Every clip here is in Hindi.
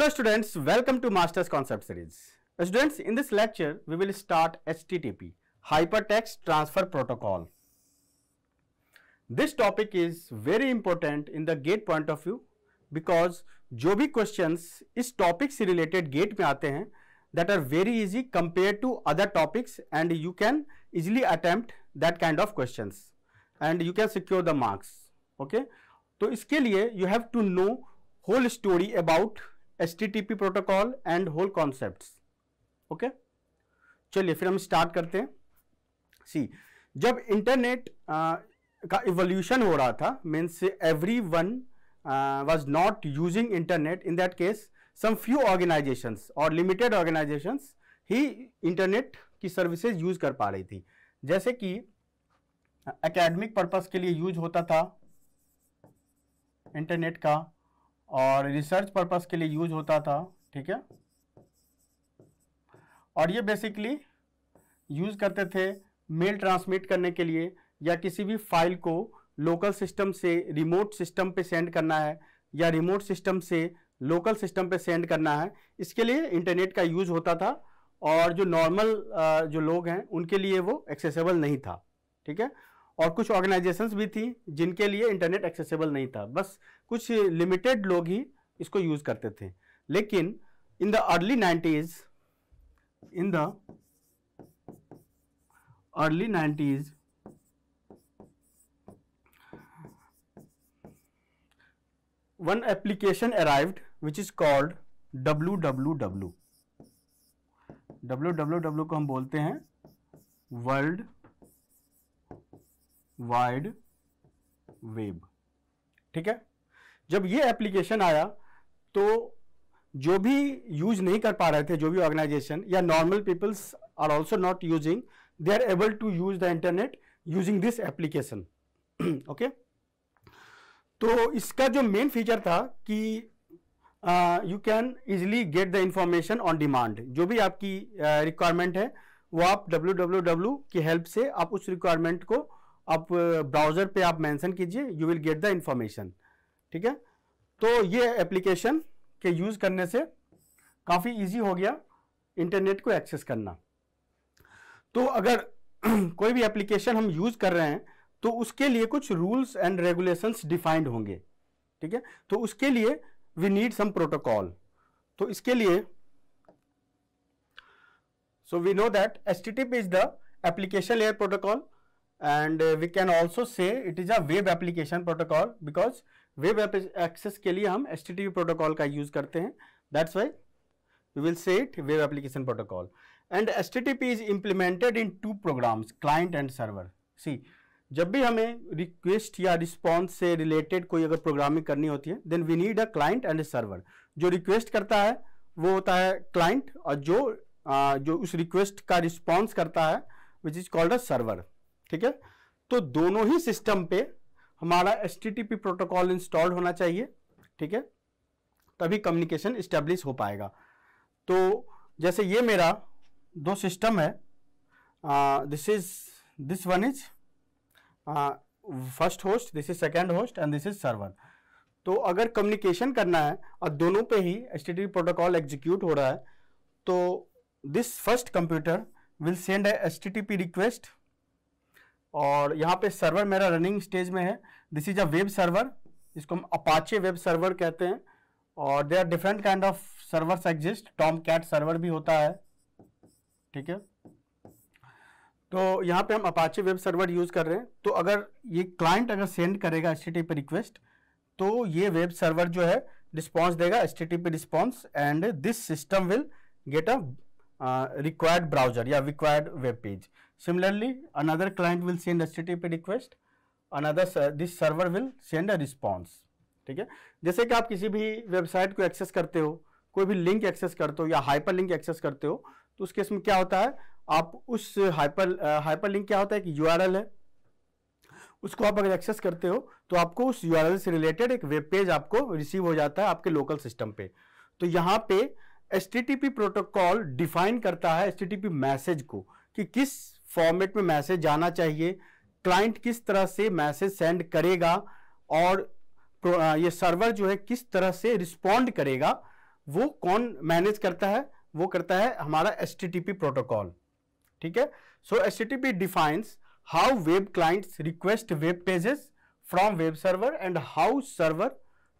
Hello students, welcome to Masters Concept Series. Students, in this lecture, we will start HTTP, Hypertext Transfer Protocol. This topic is very important in the GATE point of view because जो भी questions इस topic से related GATE में आते हैं that are very easy compared to other topics and you can easily attempt that kind of questions and you can secure the marks. Okay? तो इसके लिए you have to know whole story about HTTP protocol and whole concepts. Okay? चलिए फिर हम स्टार्ट करते हैं. सी जब इंटरनेट का इवोल्यूशन हो रहा था means everyone was not using internet, in that case some few organizations और limited organizations ही इंटरनेट की सर्विसेज यूज कर पा रही थी. जैसे कि एकेडमिक पर्पस के लिए यूज होता था इंटरनेट का और रिसर्च पर्पस के लिए यूज होता था. ठीक है, और ये बेसिकली यूज करते थे मेल ट्रांसमिट करने के लिए या किसी भी फाइल को लोकल सिस्टम से रिमोट सिस्टम पे सेंड करना है या रिमोट सिस्टम से लोकल सिस्टम पे सेंड करना है. इसके लिए इंटरनेट का यूज होता था और जो नॉर्मल जो लोग हैं उनके लिए वो एक्सेसिबल नहीं था. ठीक है, और कुछ ऑर्गेनाइजेशंस भी थी जिनके लिए इंटरनेट एक्सेसिबल नहीं था, बस कुछ लिमिटेड लोग ही इसको यूज करते थे. लेकिन in the early 90s one application arrived which is called www. www को हम बोलते हैं वर्ल्ड वाइड वेब. ठीक है, जब ये एप्लीकेशन आया तो जो भी यूज नहीं कर पा रहे थे, जो भी ऑर्गेनाइजेशन या normal peoples are also not using, they are able to use the internet using this application. Okay, तो इसका जो मेन फीचर था कि you can easily get the information on demand. जो भी आपकी रिक्वायरमेंट है वो आप www की हेल्प से आप उस रिक्वायरमेंट को आप ब्राउजर पे आप मेंशन कीजिए, you will get the information. ठीक है, तो ये एप्लीकेशन के यूज करने से काफी इजी हो गया इंटरनेट को एक्सेस करना. तो अगर कोई भी एप्लीकेशन हम यूज कर रहे हैं तो उसके लिए कुछ रूल्स एंड रेगुलेशंस डिफाइंड होंगे. ठीक है, तो उसके लिए वी नीड सम प्रोटोकॉल. तो इसके लिए so we know that HTTP is the application layer protocol and we can also say it is a web application protocol because web access के लिए हम HTTP protocol का यूज करते हैं. That's why we will say it web application protocol. And HTTP is implemented in two programs, client and server. See, जब भी हमें रिक्वेस्ट या रिस्पॉन्स से रिलेटेड कोई अगर प्रोग्रामिंग करनी होती है then we need a client and a server. जो रिक्वेस्ट करता है वो होता है क्लाइंट और जो उस रिक्वेस्ट का रिस्पॉन्स करता है विच इज कॉल्ड अ सर्वर. ठीक है, तो दोनों ही सिस्टम पे हमारा HTTP प्रोटोकॉल इंस्टॉल्ड होना चाहिए. ठीक है, तभी कम्युनिकेशन इस्टेब्लिश हो पाएगा. तो जैसे ये मेरा दो सिस्टम है, this one is first host, this is second host and this is server. तो अगर कम्युनिकेशन करना है और दोनों पे ही HTTP प्रोटोकॉल एग्जीक्यूट हो रहा है तो this first computer will send a HTTP request और यहाँ पे सर्वर मेरा रनिंग स्टेज में है. This is a web server, इसको हम अपाचे वेब सर्वर कहते हैं और they are different kind of servers exist. Tomcat server भी होता है. ठीक है, तो यहाँ पे हम अपाचे वेब सर्वर यूज कर रहे हैं. तो अगर ये क्लाइंट अगर सेंड करेगा HTTP रिक्वेस्ट तो ये वेब सर्वर जो है रिस्पॉन्स देगा HTTP response and this system will get a required browser या required web page. Similarly, another client will send HTTP request, this server will send a response. ठीक है, जैसे कि आप किसी भी वेबसाइट को एक्सेस करते हो, कोई भी लिंक एक्सेस करते हो या हाइपर लिंक एक्सेस करते हो तो उस केस में क्या होता है, आप उस हाइपर लिंक क्या होता है कि URL है, उसको आप अगर एक्सेस करते हो तो आपको उस URL से रिलेटेड एक वेब पेज आपको रिसीव हो जाता है आपके लोकल सिस्टम पे. तो यहाँ पे HTTP प्रोटोकॉल डिफाइन करता है HTTP मैसेज को कि किस फॉर्मेट में मैसेज जाना चाहिए, क्लाइंट किस तरह से मैसेज सेंड करेगा और ये सर्वर जो है किस तरह से रिस्पॉन्ड करेगा वो कौन मैनेज करता है? वो करता है हमारा HTTP प्रोटोकॉल, ठीक है। So HTTP defines how web clients request web pages from web server and how server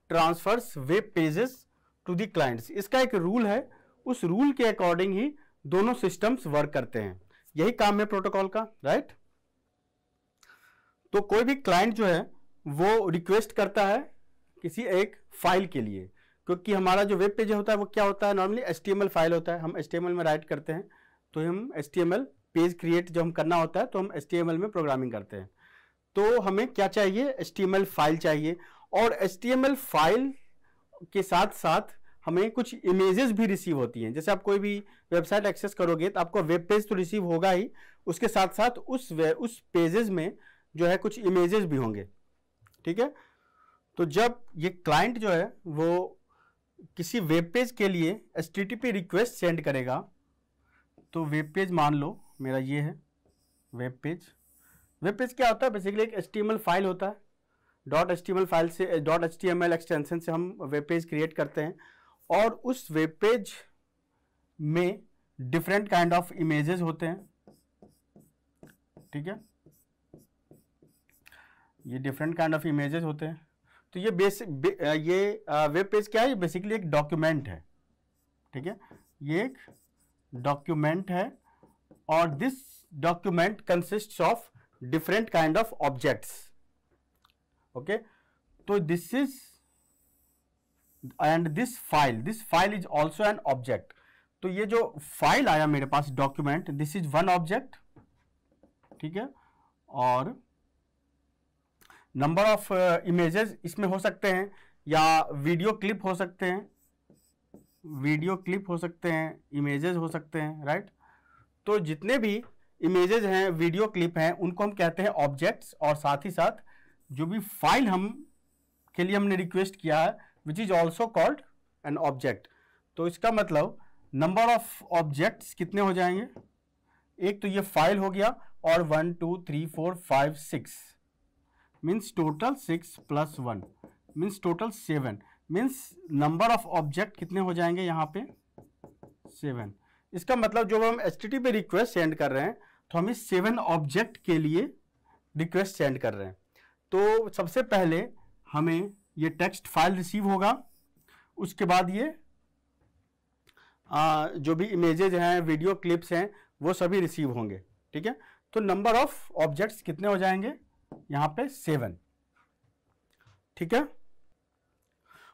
transfers web pages to the clients. इसका एक रूल है, उस रूल के अकॉर्डिंग ही दोनों सिस्टम्स वर्क करते हैं। यही काम है प्रोटोकॉल का, राइट। तो कोई भी क्लाइंट जो है वो रिक्वेस्ट करता है किसी एक फाइल के लिए, क्योंकि हमारा जो वेब पेज होता है वो क्या होता है, नॉर्मली HTML फाइल होता है। हम HTML में राइट करते हैं, तो हम HTML पेज क्रिएट जब हम करना होता है तो हम HTML में प्रोग्रामिंग करते हैं। तो हमें क्या चाहिए? HTML फाइल चाहिए, और HTML फाइल के साथ साथ हमें कुछ इमेजेस भी रिसीव होती हैं। जैसे आप कोई भी वेबसाइट एक्सेस करोगे तो आपको वेब पेज तो रिसीव होगा ही, उसके साथ साथ उस पेजेस में जो है कुछ इमेजेस भी होंगे, ठीक है। तो जब ये क्लाइंट जो है वो किसी वेब पेज के लिए HTTP रिक्वेस्ट सेंड करेगा, तो वेब पेज मान लो मेरा ये है वेब पेज। वेब पेज क्या होता है? बेसिकली एक HTML फाइल होता है। .html फाइल से .html एक्सटेंशन से हम वेब पेज क्रिएट करते हैं, और उस वेब पेज में डिफरेंट काइंड ऑफ इमेजेस होते हैं, ठीक है। ये डिफरेंट काइंड ऑफ इमेजेस होते हैं। तो ये वेब पेज क्या है? ये बेसिकली एक डॉक्यूमेंट है, ठीक है। ये एक डॉक्यूमेंट है, और this document consists of different kind of objects, okay. तो this is and this file is also an object. तो ये जो फाइल आया मेरे पास document, this is one object, ठीक है। और नंबर ऑफ इमेजेस इसमें हो सकते हैं, या वीडियो क्लिप हो सकते हैं, इमेजेस हो सकते हैं, राइट। तो जितने भी इमेजेस हैं, वीडियो क्लिप हैं, उनको हम कहते हैं ऑब्जेक्ट्स। और साथ ही साथ जो भी फाइल के लिए हमने रिक्वेस्ट किया है, which is also called an object. तो इसका मतलब नंबर ऑफ ऑब्जेक्ट्स कितने हो जाएंगे? एक तो ये फाइल हो गया, और 1 2 3 4 5 6 means total 6 + 1 means total 7, means number of object कितने हो जाएंगे यहाँ पे? 7। इसका मतलब जब हम HTTP रिक्वेस्ट सेंड कर रहे हैं तो हम इस 7 ऑब्जेक्ट के लिए रिक्वेस्ट सेंड कर रहे हैं। तो सबसे पहले हमें ये टेक्स्ट फाइल रिसीव होगा, उसके बाद ये जो भी इमेजेज हैं, वीडियो क्लिप्स हैं, वो सभी रिसीव होंगे, ठीक है। तो नंबर ऑफ ऑब्जेक्ट्स कितने हो जाएंगे यहाँ पे? 7, ठीक है।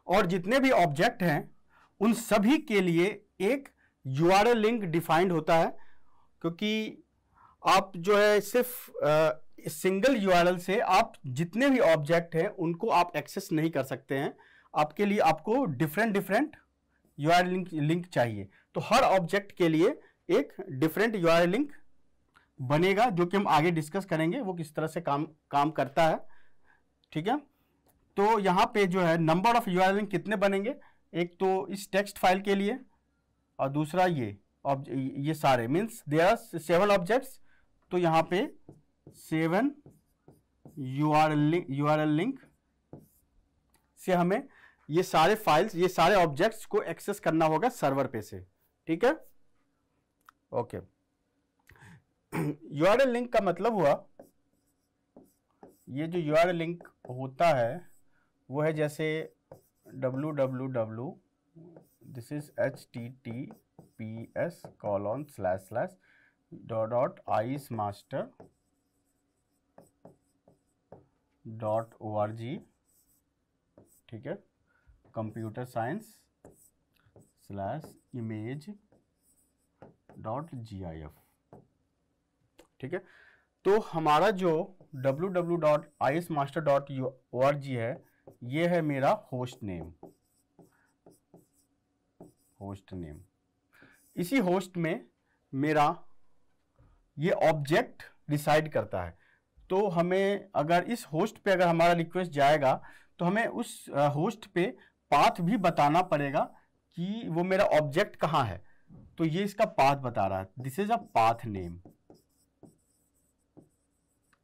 और जितने भी ऑब्जेक्ट हैं उन सभी के लिए एक URL लिंक डिफाइंड होता है, क्योंकि आप जो है सिर्फ सिंगल URL से आप जितने भी ऑब्जेक्ट हैं उनको आप एक्सेस नहीं कर सकते हैं। आपके लिए आपको डिफरेंट URL लिंक चाहिए। तो हर ऑब्जेक्ट के लिए एक डिफरेंट URL लिंक बनेगा, जो कि हम आगे डिस्कस करेंगे वो किस तरह से काम करता है, ठीक है। तो यहाँ पे जो है नंबर ऑफ URL लिंक कितने बनेंगे? एक तो इस टेक्स्ट फाइल के लिए, और दूसरा ये सारे, मीन्स देयर आर 7 ऑब्जेक्ट्स। तो यहाँ पे 7 URL लिंक से हमें ये सारे फाइल्स, ये सारे ऑब्जेक्ट्स को एक्सेस करना होगा सर्वर पे से, ठीक है। ओके, URL लिंक का मतलब हुआ, ये जो URL लिंक होता है वो है जैसे www, दिस इज https://.icemaster.org, ठीक है, कंप्यूटर साइंस/image.gif, ठीक है। तो हमारा जो www.icemaster.org है, ये है मेरा होस्ट नेम। इसी होस्ट में मेरा ये ऑब्जेक्ट रिसाइड करता है। तो हमें अगर इस होस्ट पे अगर हमारा रिक्वेस्ट जाएगा तो हमें उस होस्ट पे पाथ भी बताना पड़ेगा कि वो मेरा ऑब्जेक्ट कहाँ है। तो ये इसका पाथ बता रहा है, this is a path name,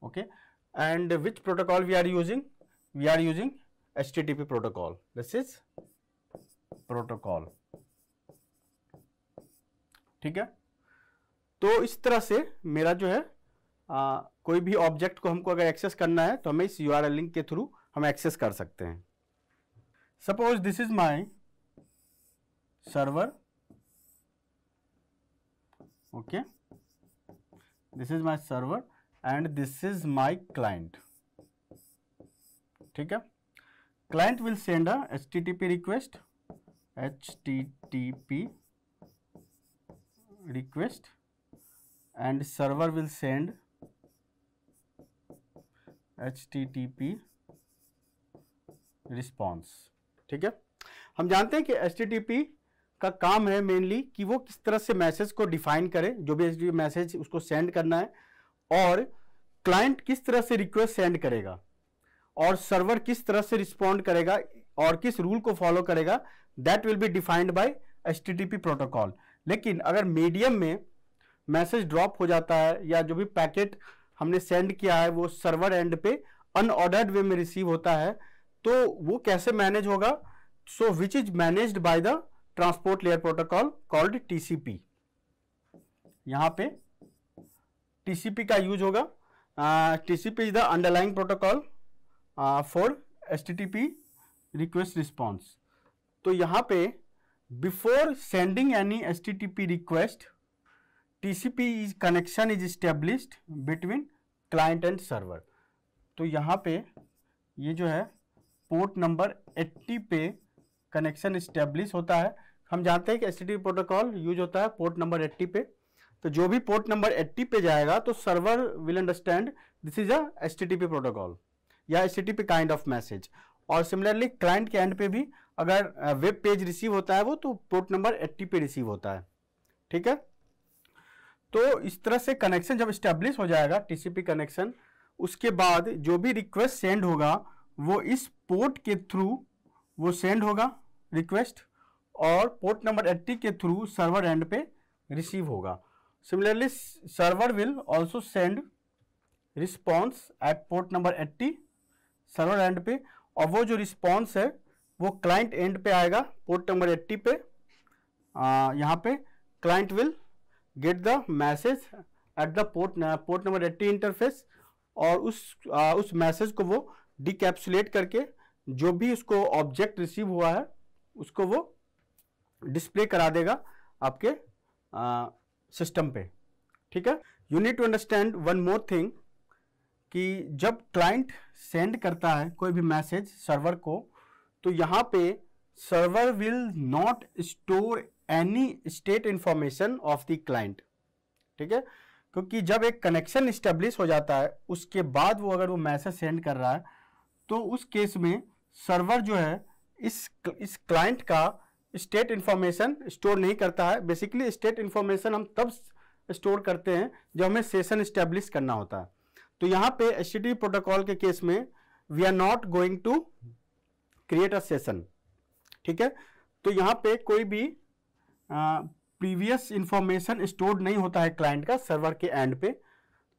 okay. And which protocol we are using? We are using HTTP protocol. This is protocol, ठीक है। तो इस तरह से मेरा जो है कोई भी ऑब्जेक्ट को हमको अगर एक्सेस करना है तो हमें इस URL लिंक के थ्रू हम एक्सेस कर सकते हैं। Suppose this is my server, okay, this is my server and this is my client, ठीक है। Client will send a HTTP request, HTTP request, and server will send HTTP response, ठीक है। हम जानते हैं कि HTTP का काम है मेनली कि वो किस तरह से मैसेज को डिफाइन करे, जो भी HTTP मैसेज उसको सेंड करना है, और क्लाइंट किस तरह से रिक्वेस्ट सेंड करेगा और सर्वर किस तरह से रिस्पॉन्ड करेगा और किस रूल को फॉलो करेगा, that will be defined by HTTP protocol. लेकिन अगर मीडियम में मैसेज ड्रॉप हो जाता है या जो भी पैकेट हमने सेंड किया है वो सर्वर एंड पे अनऑर्डर्ड वे में रिसीव होता है, तो वो कैसे मैनेज होगा? So which is managed by the transport layer protocol called TCP। यहां पे TCP का यूज होगा। TCP is the underlying protocol for HTTP request response. तो यहां पे before sending any HTTP request, TCP connection is established between client and server। तो यहाँ पे ये जो है पोर्ट नंबर 80 पे कनेक्शन इस्टेब्लिश होता है। हम जानते हैं कि HTTP प्रोटोकॉल यूज होता है पोर्ट नंबर 80 पे, तो जो भी पोर्ट नंबर 80 पे जाएगा तो server will understand this is a HTTP protocol या HTTP काइंड ऑफ मैसेज। और सिमिलरली क्लाइंट के एंड पे भी अगर वेब पेज रिसीव होता है वो तो पोर्ट नंबर 80 पे रिसीव होता है, ठीक है। तो इस तरह से कनेक्शन जब स्टैब्लिश हो जाएगा TCP कनेक्शन, उसके बाद जो भी रिक्वेस्ट सेंड होगा वो इस पोर्ट के थ्रू वो सेंड होगा रिक्वेस्ट, और पोर्ट नंबर 80 के थ्रू सर्वर एंड पे रिसीव होगा। Similarly server will also send response at port number 80 server end पे, और वो जो रिस्पॉन्स है वो क्लाइंट एंड पे आएगा पोर्ट नंबर 80 पे। यहाँ पे client will get the message at the port number 80 interface, और उस मैसेज को वो डिकैप्सुलेट करके जो भी उसको ऑब्जेक्ट रिसीव हुआ है उसको वो डिस्प्ले करा देगा आपके सिस्टम पे, ठीक है। You need to understand one more thing कि जब क्लाइंट सेंड करता है कोई भी मैसेज सर्वर को, तो यहाँ पे server will not store any state information of the client, ठीक है। क्योंकि जब एक कनेक्शन स्टेब्लिश हो जाता है उसके बाद वो अगर वो मैसेज सेंड कर रहा है तो उस केस में सर्वर जो है इस क्लाइंट का स्टेट इंफॉर्मेशन स्टोर नहीं करता है। बेसिकली स्टेट इंफॉर्मेशन हम तब स्टोर करते हैं जब हमें सेशन स्टेब्लिश करना होता है। तो यहाँ पे HTTP प्रोटोकॉल के केस में we are not going to create a session, ठीक है। तो यहाँ पे कोई भी प्रीवियस इंफॉर्मेशन स्टोर्ड नहीं होता है क्लाइंट का सर्वर के एंड पे।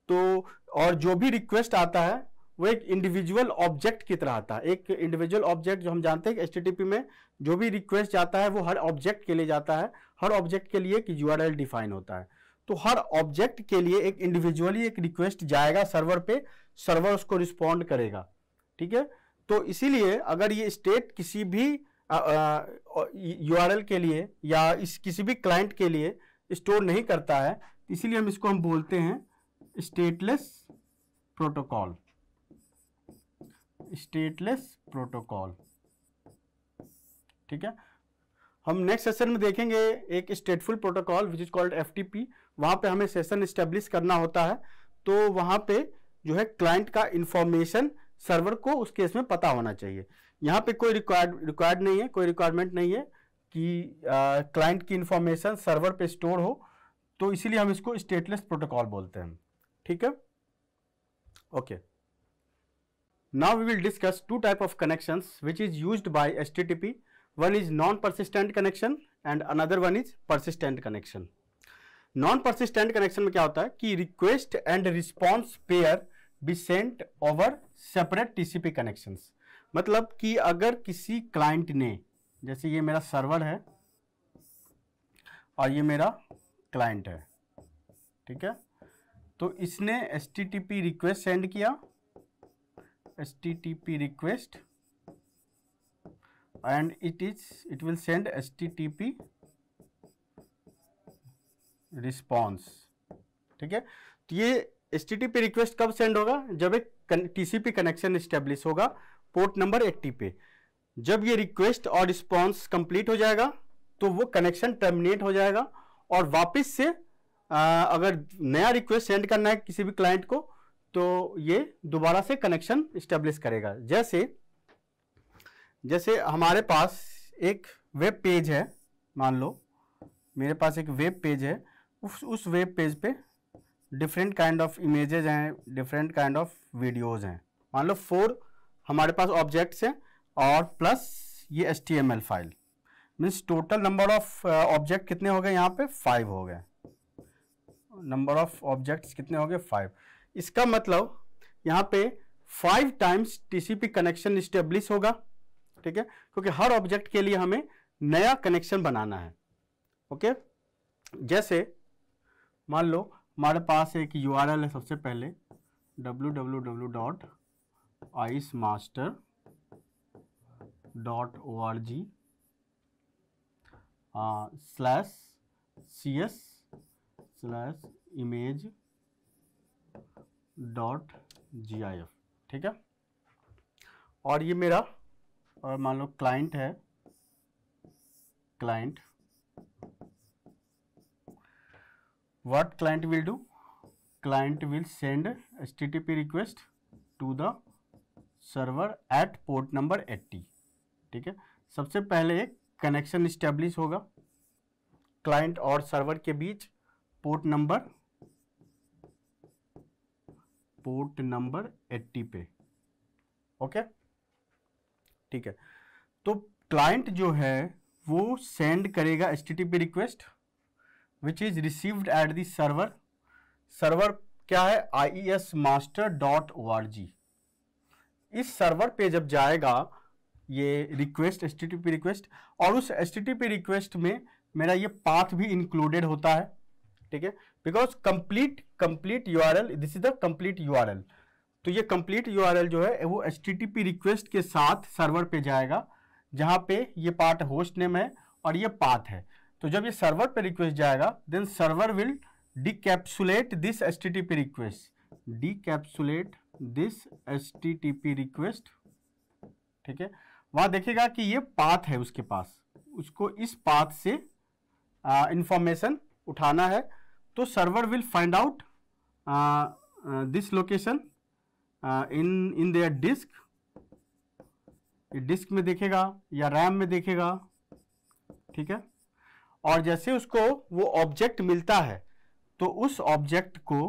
तो और जो भी रिक्वेस्ट आता है वो एक इंडिविजुअल ऑब्जेक्ट की तरह आता है। एक इंडिविजुअल ऑब्जेक्ट जो हम जानते हैं कि HTTP में जो भी रिक्वेस्ट जाता है वो हर ऑब्जेक्ट के लिए जाता है, हर ऑब्जेक्ट के लिए एक URL डिफाइन होता है। तो हर ऑब्जेक्ट के लिए एक इंडिविजुअली एक रिक्वेस्ट जाएगा सर्वर पे, सर्वर उसको रिस्पॉन्ड करेगा, ठीक है। तो इसीलिए अगर ये स्टेट किसी भी URL के लिए या किसी भी क्लाइंट के लिए स्टोर नहीं करता है, इसीलिए हम बोलते हैं स्टेटलेस प्रोटोकॉल, स्टेटलेस प्रोटोकॉल, ठीक है। हम नेक्स्ट सेशन में देखेंगे एक stateful protocol which is called FTP। वहां पे हमें सेशन एस्टेब्लिश करना होता है, तो वहां पे जो है क्लाइंट का इंफॉर्मेशन सर्वर को उस केस में पता होना चाहिए। यहाँ पे कोई रिक्वायर्ड नहीं है, कोई रिक्वायरमेंट नहीं है कि क्लाइंट की इंफॉर्मेशन सर्वर पे स्टोर हो, तो इसीलिए हम इसको स्टेटलेस प्रोटोकॉल बोलते हैं, ठीक है। Okay, now we will discuss two type of connections which is used by HTTP। One is non-persistent connection and another one is persistent connection. Non-persistent connection में क्या होता है कि request and response pair be sent over separate TCP connections। मतलब कि अगर किसी क्लाइंट ने, जैसे ये मेरा सर्वर है और ये मेरा क्लाइंट है, ठीक है। तो इसने HTTP रिक्वेस्ट सेंड किया, HTTP request, and it will send HTTP response, ठीक है। तो ये HTTP रिक्वेस्ट कब सेंड होगा? जब एक TCP कनेक्शन स्टेब्लिश होगा पोर्ट नंबर 80 पे। जब ये रिक्वेस्ट और रिस्पॉन्स कंप्लीट हो जाएगा तो वो कनेक्शन टर्मिनेट हो जाएगा, और वापस से अगर नया रिक्वेस्ट सेंड करना है किसी भी क्लाइंट को तो ये दोबारा से कनेक्शन स्टेब्लिश करेगा। जैसे हमारे पास एक वेब पेज है, मान लो मेरे पास एक वेब पेज है, उस वेब पेज पे डिफरेंट काइंड ऑफ इमेजेस हैं, डिफरेंट काइंड ऑफ वीडियोज़ हैं। मान लो 4 हमारे पास ऑब्जेक्ट्स हैं और प्लस ये HTML file, means total number of object कितने हो गए? यहाँ पे 5 हो गए। नंबर ऑफ ऑब्जेक्ट्स कितने हो गए? 5। इसका मतलब यहाँ पे 5 टाइम्स TCP कनेक्शन इस्टेब्लिश होगा, ठीक है, क्योंकि हर ऑब्जेक्ट के लिए हमें नया कनेक्शन बनाना है। ओके, जैसे मान लो हमारे पास एक URL है, सबसे पहले www.icemaster.org/cs/image.gif, ठीक है। और ये मेरा और मान लो क्लाइंट है, client, what client will do? Client will send HTTP request to the server at port number 80, ठीक है। सबसे पहले एक कनेक्शन इस्टेब्लिश होगा क्लाइंट और सर्वर के बीच पोर्ट नंबर 80 पे, ओके, ठीक है। तो क्लाइंट जो है वो सेंड करेगा HTTP request which is received at the server। Server क्या है? iesmaster.org। इस सर्वर पे जब जाएगा ये रिक्वेस्ट, HTTP रिक्वेस्ट, और उस HTTP रिक्वेस्ट में मेरा ये पाथ भी इंक्लूडेड होता है, ठीक है, because complete URL, this is the complete URL। तो ये कंप्लीट URL जो है वो HTTP रिक्वेस्ट के साथ सर्वर पे जाएगा, जहां पे ये पार्ट होस्ट नेम है और ये पाथ है। तो जब ये सर्वर पे रिक्वेस्ट जाएगा, then server will decapsulate this HTTP request, decapsulate this HTTP request, ठीक है। वहां देखेगा कि ये पाथ है उसके पास, उसको इस पाथ से इंफॉर्मेशन उठाना है। तो server will find out this location in their disk, disk में देखेगा या रैम में देखेगा, ठीक है। और जैसे उसको वो ऑब्जेक्ट मिलता है तो उस ऑब्जेक्ट को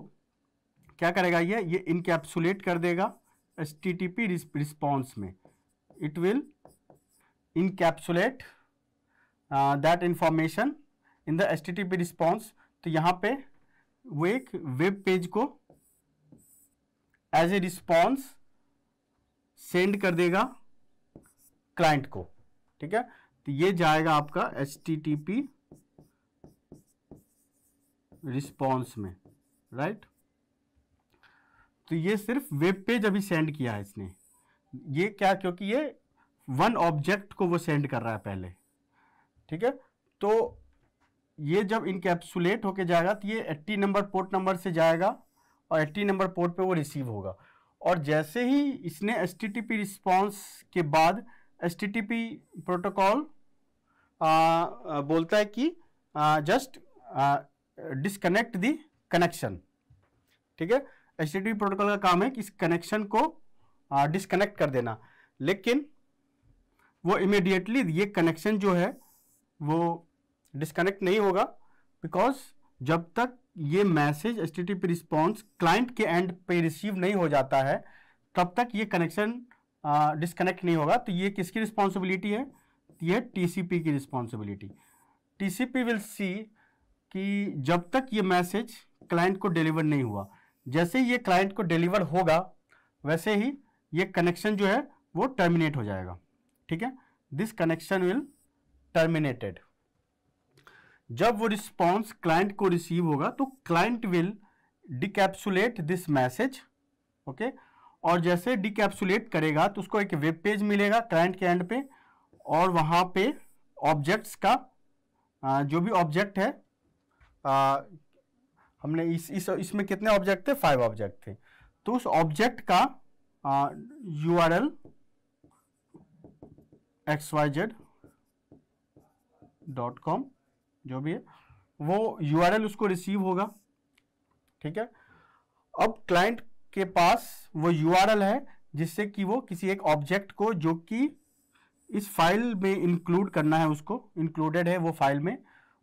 क्या करेगा? ये इनकैप्सुलेट कर देगा HTTP रिस्पॉन्स में। It will encapsulate that information in the HTTP response. तो यहाँ पे वो एक वेब पेज को एज ए रिस्पॉन्स सेंड कर देगा क्लाइंट को, ठीक है। तो ये जाएगा आपका HTTP रिस्पॉन्स में, राइट। तो ये सिर्फ वेब पेज अभी सेंड किया है इसने, ये क्या, क्योंकि ये वन ऑब्जेक्ट को वो सेंड कर रहा है पहले, ठीक है। तो ये जब इनकैप्सुलेट होके जाएगा तो ये 80 नंबर पोर्ट नंबर से जाएगा और 80 नंबर पोर्ट पे वो रिसीव होगा। और जैसे ही इसने HTTP रिस्पॉन्स के बाद HTTP प्रोटोकॉल बोलता है कि जस्ट डिस्कनेक्ट द कनेक्शन, ठीक है। HTTP प्रोटोकॉल का काम है कि इस कनेक्शन को डिस्कनेक्ट कर देना, लेकिन वो इमीडिएटली ये कनेक्शन जो है वो डिस्कनेक्ट नहीं होगा, बिकॉज जब तक ये मैसेज HTTP रिस्पॉन्स क्लाइंट के एंड पे रिसीव नहीं हो जाता है तब तक ये कनेक्शन डिस्कनेक्ट नहीं होगा। तो ये किसकी रिस्पॉन्सिबिलिटी है? ये TCP की रिस्पॉन्सिबिलिटी। TCP विल सी कि जब तक ये मैसेज क्लाइंट को डिलीवर नहीं हुआ, जैसे ही ये क्लाइंट को डिलीवर होगा वैसे ही ये कनेक्शन जो है वो टर्मिनेट हो जाएगा, ठीक है। This connection will terminated. जब वो रिस्पॉन्स क्लाइंट को रिसीव होगा तो client will decapsulate this message, okay. और जैसे डिकैप्सुलेट करेगा तो उसको एक वेब पेज मिलेगा क्लाइंट के एंड पे, और वहां पे ऑब्जेक्ट्स का जो भी ऑब्जेक्ट है, हमने इसमें कितने ऑब्जेक्ट थे, 5 ऑब्जेक्ट थे, तो उस ऑब्जेक्ट का URL xyz.com जो भी है वो URL उसको रिसीव होगा, ठीक है। अब क्लाइंट के पास वो URL है जिससे कि वो किसी एक ऑब्जेक्ट को जो कि इस फाइल में इंक्लूड करना है, उसको इंक्लूडेड है वो फाइल में,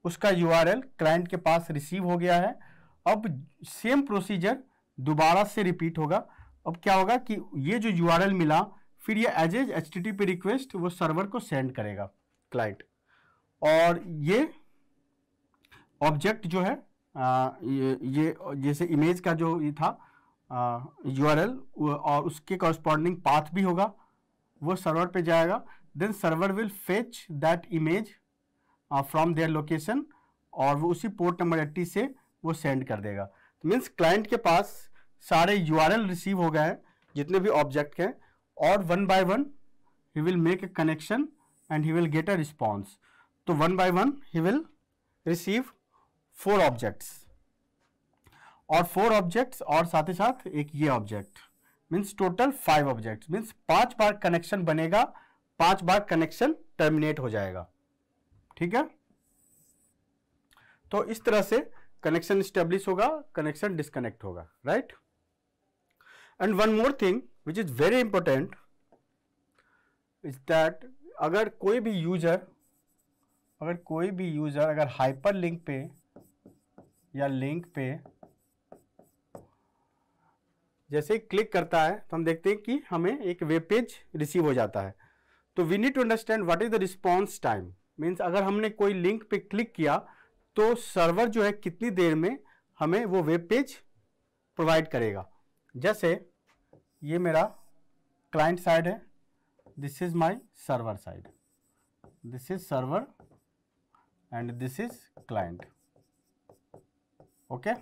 उसका URL क्लाइंट के पास रिसीव हो गया है। अब सेम प्रोसीजर दोबारा से रिपीट होगा। अब क्या होगा कि ये जो URL मिला, फिर ये एज HTTP रिक्वेस्ट वो सर्वर को सेंड करेगा क्लाइंट, और ये ऑब्जेक्ट जो है ये जैसे इमेज का जो ये था URL और उसके कॉरस्पॉन्डिंग पाथ भी होगा, वो सर्वर पे जाएगा। Then server will fetch that image from their location, और वो उसी पोर्ट नंबर 80 से वो सेंड कर देगा। मीन्स क्लाइंट के पास सारे URL रिसीव हो गए हैं जितने भी ऑब्जेक्ट हैं, और one by one he will make a connection and he will get a response. तो one by one he will receive 4 objects, और 4 ऑब्जेक्ट्स और साथ ही साथ एक ये object, means total 5 objects. Means 5 बार कनेक्शन बनेगा, 5 बार कनेक्शन टर्मिनेट हो जाएगा, ठीक है। तो इस तरह से कनेक्शन स्टेब्लिश होगा, कनेक्शन डिस्कनेक्ट होगा, right. And one more thing which is very important is that अगर कोई भी यूजर अगर हाइपर लिंक पे या लिंक पे जैसे ही क्लिक करता है तो हम देखते हैं कि हमें एक वेब पेज रिसीव हो जाता है। तो we need to understand what is the response time. Means अगर हमने कोई लिंक पे क्लिक किया तो सर्वर जो है कितनी देर में हमें वो वेब पेज प्रोवाइड करेगा। जैसे ये मेरा क्लाइंट साइड है, this is my server side, this is server and this is client, okay,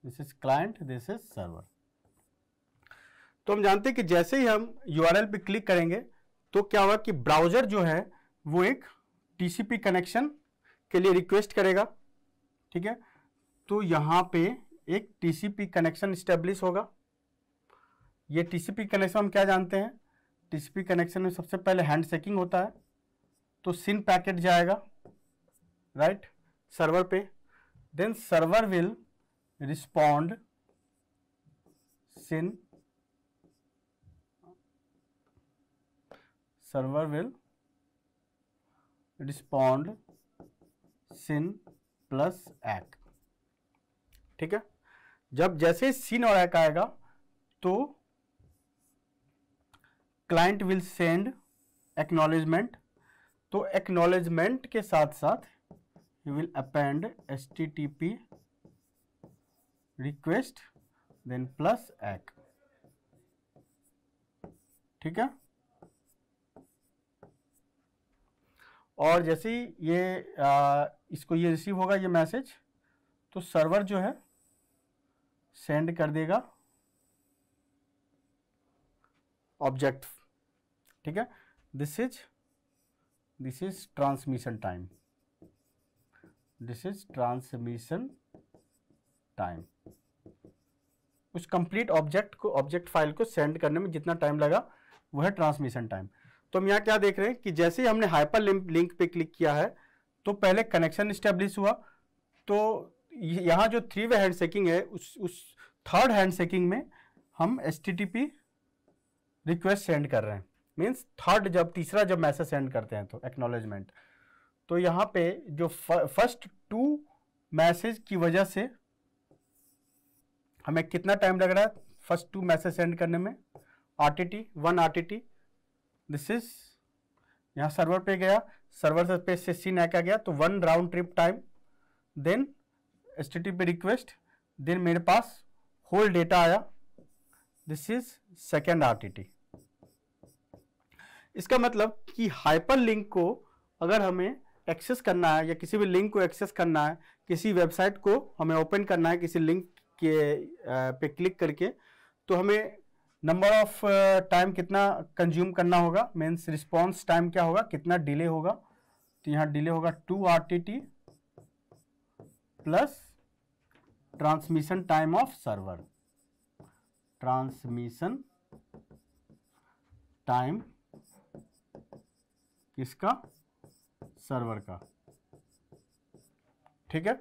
this is client, this is server. तो हम जानते हैं कि जैसे ही हम URL पे क्लिक करेंगे तो क्या होगा कि ब्राउजर जो है वो एक TCP कनेक्शन के लिए रिक्वेस्ट करेगा, ठीक है। तो यहां पे एक TCP कनेक्शन स्टेब्लिश होगा। ये TCP कनेक्शन हम क्या जानते हैं, TCP कनेक्शन में सबसे पहले हैंड शेकिंग होता है, तो SYN पैकेट जाएगा, राइट, सर्वर पे। Then server will respond SYN, server will respond SYN plus ACK, ठीक है। जब जैसे SYN और ACK आएगा तो क्लाइंट विल सेंड एक्नॉलेजमेंट, तो एक्नॉलेजमेंट के साथ साथ ही will append HTTP request then plus ACK, ठीक है। और जैसे ही ये इसको ये रिसीव होगा ये मैसेज, तो सर्वर जो है सेंड कर देगा ऑब्जेक्ट, ठीक है। This is transmission time, this is transmission time. उस कंप्लीट ऑब्जेक्ट फाइल को सेंड करने में जितना टाइम लगा वो है ट्रांसमिशन टाइम। तो हम यहाँ क्या देख रहे हैं कि जैसे ही हमने हाइपर लिंक पे क्लिक किया है तो पहले कनेक्शन स्टेब्लिश हुआ, तो यहाँ जो 3 वे हैंड शेकिंग है उस थर्ड हैंड शेकिंग में हम HTTP रिक्वेस्ट सेंड कर रहे हैं। मीन्स तीसरा जब मैसेज सेंड करते हैं तो एक्नॉलेजमेंट, तो यहाँ पे जो फर्स्ट 2 मैसेज की वजह से हमें कितना टाइम लग रहा है फर्स्ट 2 मैसेज सेंड करने में,1 RTT। दिस इज यहाँ सर्वर पे गया, सर्वर पे से SYN ACK गया, तो 1 round trip time, then HTTP request, then मेरे पास होल डेटा आया, दिस इज 2nd RTT। इसका मतलब कि हाइपर लिंक को अगर हमें एक्सेस करना है या किसी भी लिंक को एक्सेस करना है, किसी वेबसाइट को हमें ओपन करना है किसी लिंक के पे क्लिक करके, तो हमें नंबर ऑफ टाइम कितना कंज्यूम करना होगा, मीन्स रिस्पॉन्स टाइम क्या होगा, कितना डिले होगा। तो यहाँ डिले होगा 2 RTT plus transmission time of server, transmission time किसका, सर्वर का। ठीक है,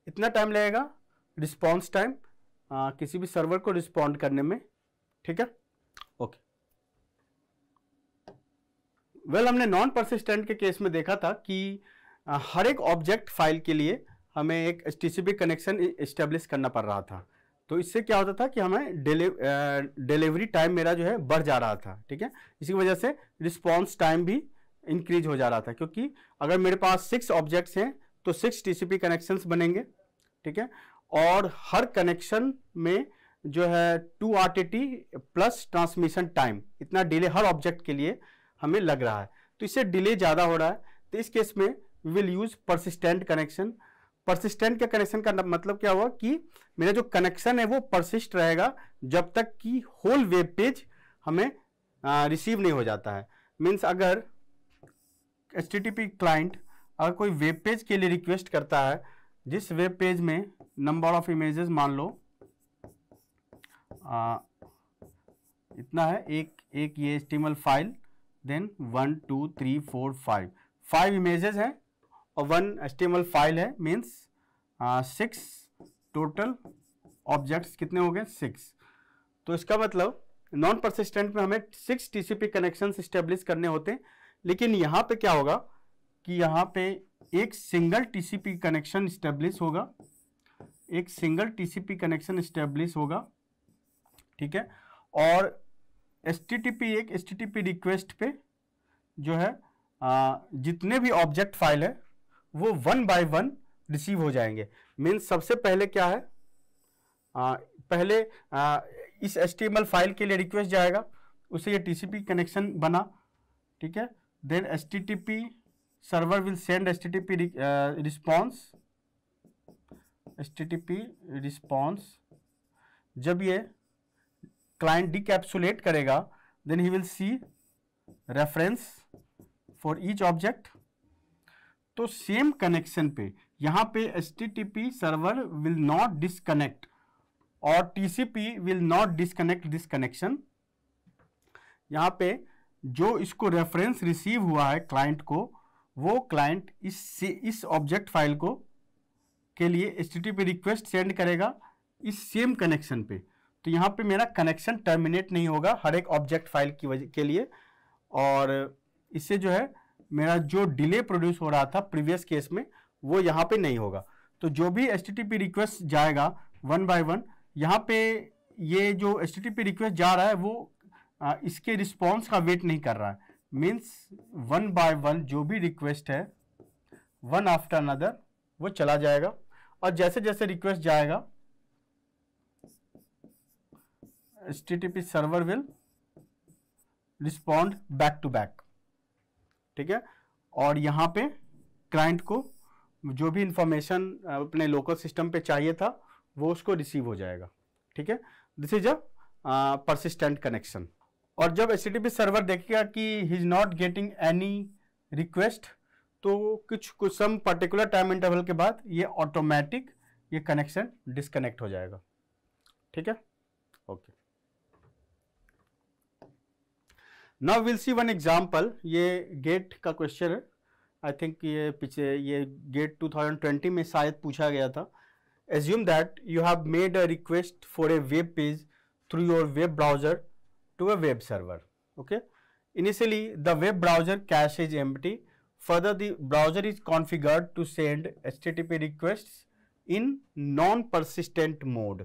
इतना टाइम लगेगा रिस्पॉन्स टाइम किसी भी सर्वर को रिस्पॉन्ड करने में। ठीक है, ओके। वेल, हमने नॉन परसिस्टेंट के केस में देखा था कि हर एक ऑब्जेक्ट फाइल के लिए हमें एक HTTP कनेक्शन इस्टेब्लिश करना पड़ रहा था। तो इससे क्या होता था कि हमें डिलीवरी टाइम मेरा जो है बढ़ जा रहा था। ठीक है, इसी वजह से रिस्पॉन्स टाइम भी इंक्रीज हो जा रहा था, क्योंकि अगर मेरे पास 6 ऑब्जेक्ट्स हैं तो 6 TCP कनेक्शंस बनेंगे। ठीक है, और हर कनेक्शन में जो है 2 RTT प्लस ट्रांसमिशन टाइम, इतना डिले हर ऑब्जेक्ट के लिए हमें लग रहा है। तो इससे डिले ज़्यादा हो रहा है। तो इस केस में we will use persistent connection. Persistent का कनेक्शन का मतलब क्या हुआ कि मेरा जो कनेक्शन है वो परसिस्ट रहेगा जब तक कि होल वेब पेज हमें रिसीव नहीं हो जाता है। मीन्स अगर HTTP क्लाइंट अगर कोई वेब पेज के लिए रिक्वेस्ट करता है, जिस वेब पेज में नंबर ऑफ इमेजेस मान लो इतना है, एक ये HTML फाइल, देन 1 2 3 4 5 इमेजेस हैं और 1 HTML फाइल है, मीन्स 6 टोटल ऑब्जेक्ट्स कितने हो गए, 6। तो इसका मतलब नॉन परसिस्टेंट में हमें 6 TCP कनेक्शन इस्टेब्लिश करने होते हैं। लेकिन यहाँ पे क्या होगा कि यहाँ पे एक सिंगल TCP कनेक्शन इस्टेब्लिश होगा, एक सिंगल TCP कनेक्शन इस्टेब्लिश होगा। ठीक है, और एक HTTP रिक्वेस्ट पे जो है जितने भी ऑब्जेक्ट फाइल है वो 1 बाय 1 रिसीव हो जाएंगे। मीन्स सबसे पहले क्या है, पहले इस HTML फाइल के लिए रिक्वेस्ट जाएगा, उसे ये TCP कनेक्शन बना। ठीक है, then HTTP server will send HTTP response. जब ये क्लाइंट डिकैप्सुलेट करेगा, then he will see reference for each object. तो सेम कनेक्शन पे यहाँ पे HTTP server will not disconnect और TCP will not disconnect this connection. यहाँ पे जो इसको रेफरेंस रिसीव हुआ है क्लाइंट को, वो क्लाइंट इस ऑब्जेक्ट फाइल को के लिए HTTP रिक्वेस्ट सेंड करेगा इस सेम कनेक्शन पे। तो यहाँ पे मेरा कनेक्शन टर्मिनेट नहीं होगा हर एक ऑब्जेक्ट फाइल की वजह के लिए, और इससे जो है मेरा जो डिले प्रोड्यूस हो रहा था प्रीवियस केस में वो यहाँ पे नहीं होगा। तो जो भी HTTP रिक्वेस्ट जाएगा 1 बाय 1, यहाँ पे ये जो HTTP रिक्वेस्ट जा रहा है वो इसके रिस्पॉन्स का वेट नहीं कर रहा है। मीन्स 1 बाय 1 जो भी रिक्वेस्ट है, वन आफ्टर अनदर वो चला जाएगा, और जैसे जैसे रिक्वेस्ट जाएगा HTTP server will respond back to back. ठीक है, और यहाँ पे क्लाइंट को जो भी इंफॉर्मेशन अपने लोकल सिस्टम पे चाहिए था वो उसको रिसीव हो जाएगा। ठीक है, this is a persistent connection. और जब HTTP सर्वर देखेगा कि he is not getting any request, तो कुछ सम पर्टिकुलर टाइम इंटरवल के बाद ये ऑटोमेटिक ये कनेक्शन डिस्कनेक्ट हो जाएगा। ठीक है, okay. Now will see one example. ये गेट का क्वेश्चन है, आई थिंक ये गेट 2020 में शायद पूछा गया था। Assume that you have made a request for a web page through your web browser to a web server. Okay. Initially, the web browser cache is empty. Further, the browser is configured to send HTTP requests in non-persistent mode.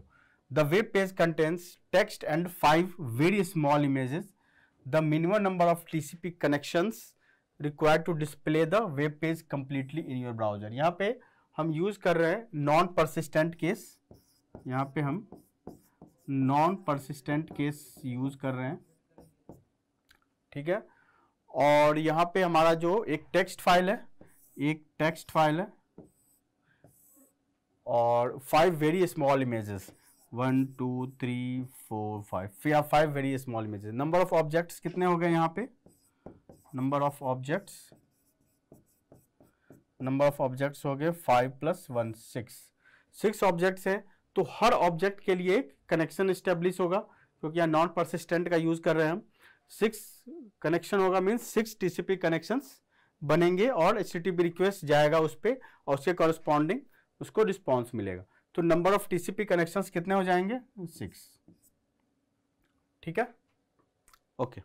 The web page contains text and 5 very small images. The minimum number of TCP connections required to display the web page completely in your browser. यहाँ पे हम यूज कर रहे हैं नॉन परसिस्टेंट केस। यहाँ पे हम नॉन परसिस्टेंट केस यूज कर रहे हैं। ठीक है, और यहाँ पे हमारा जो एक टेक्स्ट फाइल है एक टेक्स्ट फाइल है और 5 वेरी स्मॉल इमेजेस, 1 2 3 4 5, या 5 very small images. Number of objects कितने हो गए यहाँ पे? नंबर ऑफ ऑब्जेक्ट्स हो गए 5 + 1 6 ऑब्जेक्ट्स हैं। तो हर ऑब्जेक्ट के लिए एक कनेक्शन स्टेब्लिश होगा, क्योंकि यहाँ नॉन परसिस्टेंट का यूज कर रहे हैं हम। 6 कनेक्शन होगा, मीन्स 6 टीसीपी कनेक्शंस बनेंगे और एचटीटीपी रिक्वेस्ट जाएगा उस पर और उसके कॉरस्पॉन्डिंग उसको रिस्पॉन्स मिलेगा। तो नंबर ऑफ टीसीपी कनेक्शंस कितने हो जाएंगे? 6। ठीक है, ओके।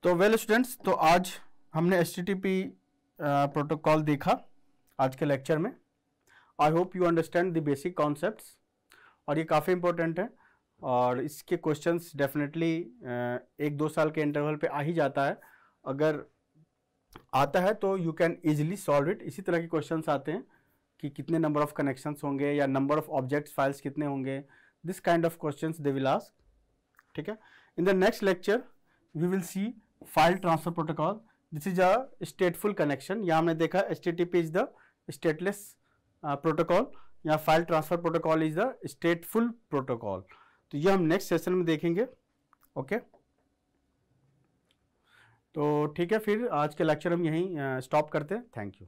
तो वेल स्टूडेंट्स, तो आज हमने एचटीटीपी प्रोटोकॉल देखा आज के लेक्चर में। I hope you understand the basic concepts, और ये काफ़ी इंपॉर्टेंट है और इसके क्वेश्चंस डेफिनेटली 1-2 साल के इंटरवल पे आ ही जाता है। अगर आता है तो you can easily solve it. इसी तरह के क्वेश्चंस आते हैं कि कितने नंबर ऑफ कनेक्शंस होंगे या नंबर ऑफ ऑब्जेक्ट्स फाइल्स कितने होंगे, this kind of questions they will ask. ठीक है, in the next lecture we will see file transfer protocol. This is a stateful connection. यहाँ हमने देखा HTTP is the stateless protocol, या file transfer protocol is the stateful protocol. तो ये हम नेक्स्ट सेशन में देखेंगे। ओके, तो ठीक है, फिर आज के लेक्चर हम यहीं स्टॉप करते हैं। Thank you.